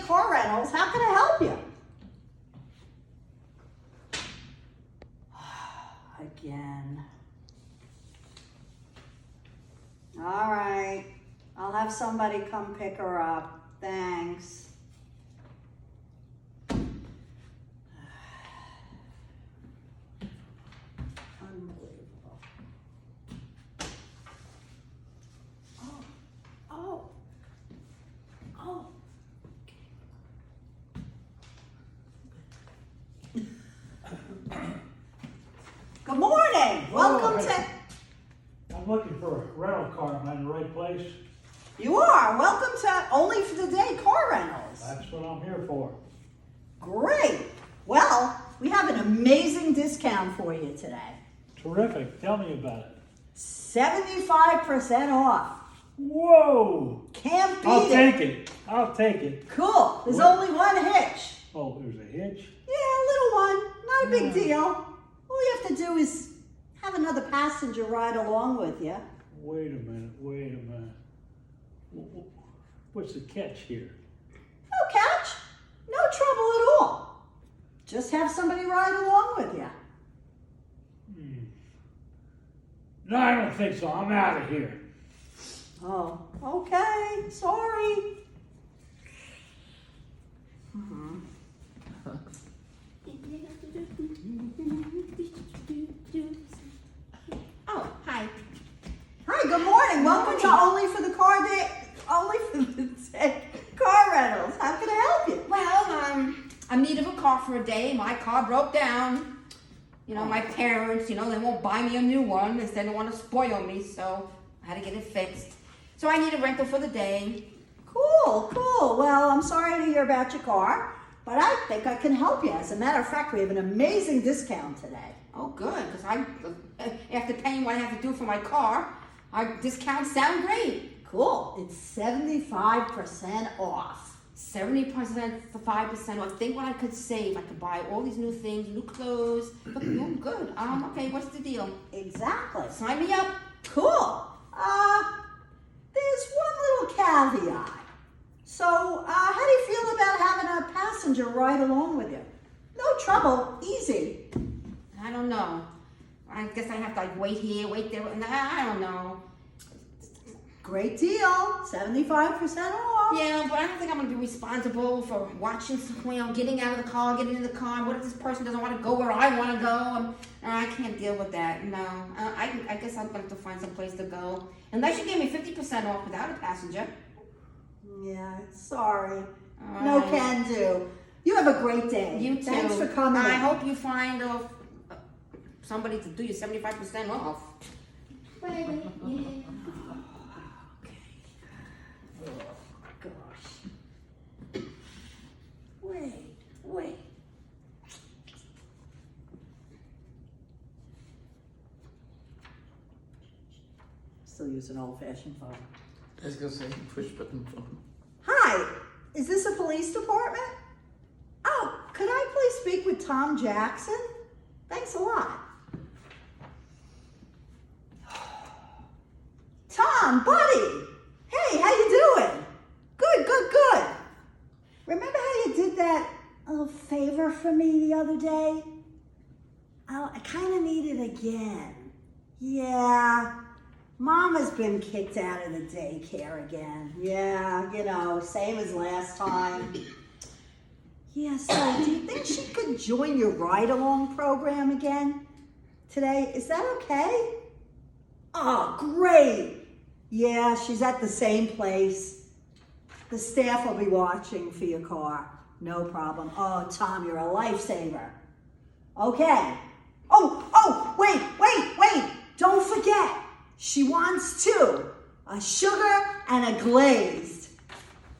car rentals. How can I help you? Again. All right. I'll have somebody come pick her up. Thanks. Unbelievable. Oh. Good morning. Welcome to... I'm looking for a rental car. Am I in the right place? You are. Welcome to Only for the Day Car Rentals. That's what I'm here for. Great. Well, we have an amazing discount for you today. Terrific. Tell me about it. 75% off. Whoa! Can't beat I'll it. take it. I'll take it. Cool. There's What? only one hitch. Oh, there's a hitch? Yeah, a little one. Not a big Yeah. deal. All you have to do is have another passenger ride along with you. Wait a minute. What's the catch here? No catch. No trouble at all. Just have somebody ride along with you. No, I don't think so. I'm out of here. Oh, okay. Sorry. Oh, hi. Hi, good morning. Welcome to Only for the Day Car Rentals. How can I help you? Well, I'm in need of a car for a day. My car broke down. You know, my parents, they won't buy me a new one. They said they want to spoil me, so I had to get it fixed. So I need a rental for the day. Cool. Well, I'm sorry to hear about your car, but I think I can help you. As a matter of fact, we have an amazing discount today. Oh, good, because after paying what I have to do for my car, our discounts sound great. Cool. It's 75% off. 70% to 5% off. Think what I could save. I could buy all these new things, new clothes. Look, good. Okay, what's the deal? Exactly. Sign me up. Cool. There's one little caveat. So, how do you feel about having a passenger ride along with you? No trouble. Easy. I don't know. I guess I have to wait here, wait there. I don't know. Great deal. 75% off. Yeah, but I don't think I'm going to be responsible for watching, getting out of the car, getting in the car. What if this person doesn't want to go where I want to go? I can't deal with that. No. I guess I'm going to have to find some place to go. Unless you gave me 50% off without a passenger. Yeah, sorry. All No right. can do. You have a great day. You too. Thanks for coming. I in. hope you find somebody to do you 75% off. Okay. Oh, gosh. Wait. Still use an old-fashioned phone. I was gonna say push button phone. Hi, is this a police department? Oh, could I please speak with Tom Jackson? Thanks a lot. Tom, buddy! Hey, how you doing? Good. Remember how you did that little favor for me the other day? Oh, I kind of need it again. Yeah, Mom has been kicked out of the daycare again. Yeah, same as last time. Yeah, so do you think she could join your ride-along program again today? Is that okay? Oh, great. Yeah, she's at the same place. The staff will be watching for your car. No problem. Oh, Tom, you're a lifesaver. Okay. Oh, wait. Don't forget. She wants two. A sugar and a glaze.